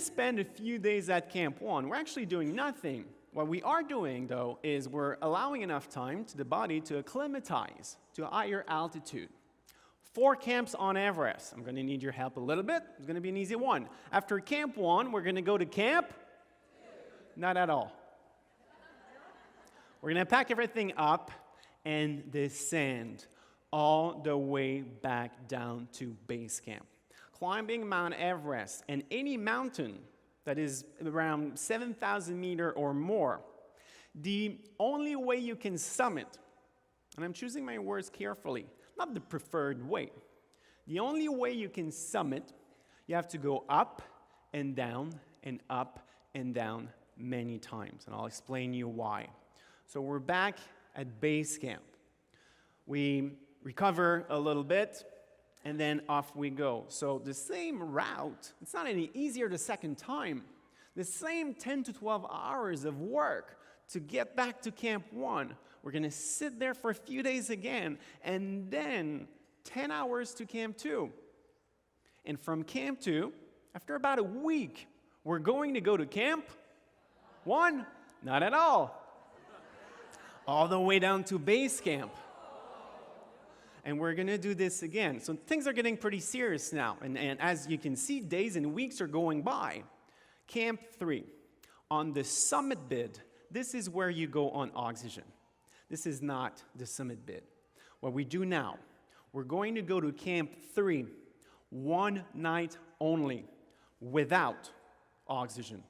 spend a few days at Camp 1. We're actually doing nothing. What we are doing, though, is we're allowing enough time to the body to acclimatize to a higher altitude. 4 camps on Everest. I'm going to need your help a little bit. It's going to be an easy one. After Camp 1, we're going to go to Camp? Not at all. We're going to pack everything up and descend all the way back down to base camp. Climbing Mount Everest and any mountain that is around 7,000 meters or more, the only way you can summit, and I'm choosing my words carefully, not the preferred way. The only way you can summit, you have to go up and down many times, and I'll explain you why. So we're back at base camp. We recover a little bit, and then off we go. So the same route, it's not any easier the second time. The same 10 to 12 hours of work to get back to Camp 1. We're going to sit there for a few days again, and then 10 hours to Camp 2. And from Camp 2, after about a week, we're going to go to Camp 1? Not at all. All the way down to base camp. And we're going to do this again. So things are getting pretty serious now. And as you can see, days and weeks are going by. Camp 3. On the summit bid, this is where you go on oxygen. This is not the summit bid. What we do now, we're going to go to Camp 3, 1 night only, without oxygen.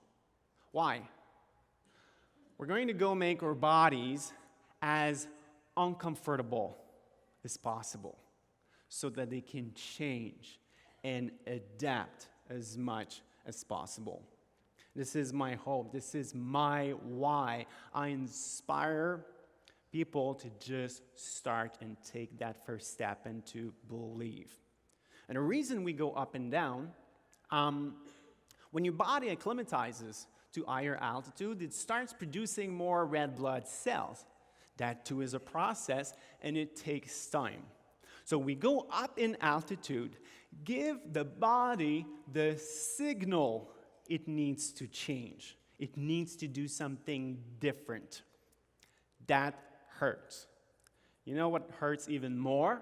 Why? We're going to go make our bodies as uncomfortable as possible so that they can change and adapt as much as possible. This is my hope. This is my why. I inspire people to just start and take that first step and to believe. And the reason we go up and down, when your body acclimatizes to higher altitude, it starts producing more red blood cells. That too is a process, and it takes time. So we go up in altitude, give the body the signal it needs to change. It needs to do something different. That hurts. You know what hurts even more?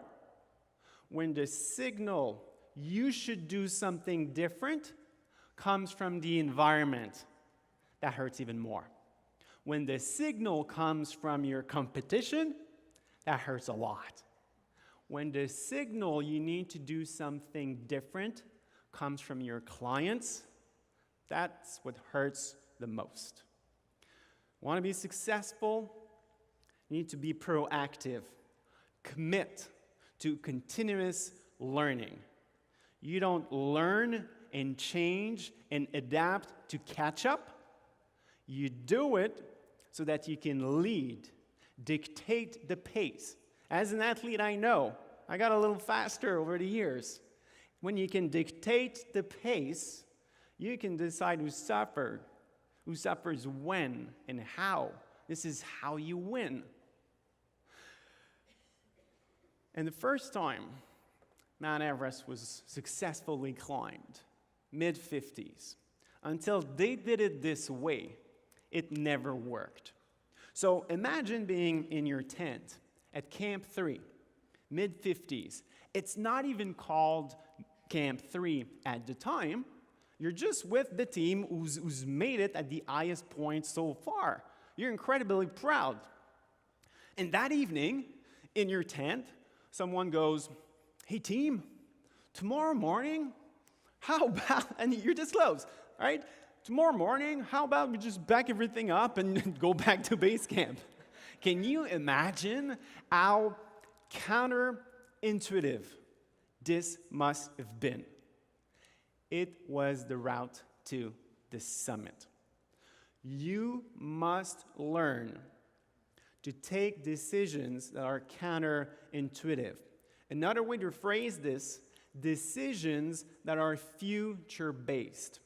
When the signal you should do something different comes from the environment. That hurts even more. When the signal comes from your competition, that hurts a lot. When the signal you need to do something different comes from your clients, that's what hurts the most. Want to be successful? You need to be proactive. Commit to continuous learning. You don't learn and change and adapt to catch up. You do it so that you can lead, dictate the pace. As an athlete, I know. I got a little faster over the years. When you can dictate the pace, you can decide who suffers when and how. This is how you win. And the first time Mount Everest was successfully climbed, mid-50s, until they did it this way, it never worked. So imagine being in your tent at Camp 3, mid-50s. It's not even called Camp 3 at the time. You're just with the team who's made it at the highest point so far. You're incredibly proud. And that evening, in your tent, someone goes, "Hey team, tomorrow morning, how about," and you're disclosed, right? "Tomorrow morning, how about we just back everything up and go back to base camp?" Can you imagine how counterintuitive this must have been? It was the route to the summit. You must learn to take decisions that are counterintuitive. Another way to phrase this, decisions that are future-based.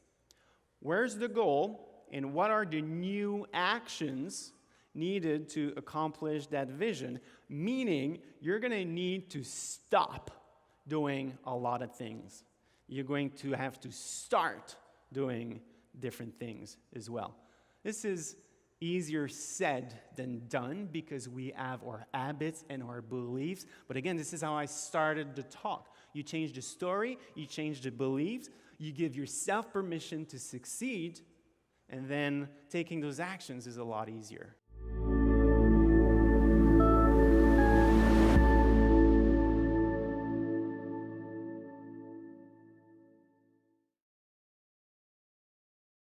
Where's the goal, and what are the new actions needed to accomplish that vision? Meaning, you're going to need to stop doing a lot of things. You're going to have to start doing different things as well. This is easier said than done because we have our habits and our beliefs. But again, this is how I started the talk. You change the story, you change the beliefs, you give yourself permission to succeed, and then taking those actions is a lot easier.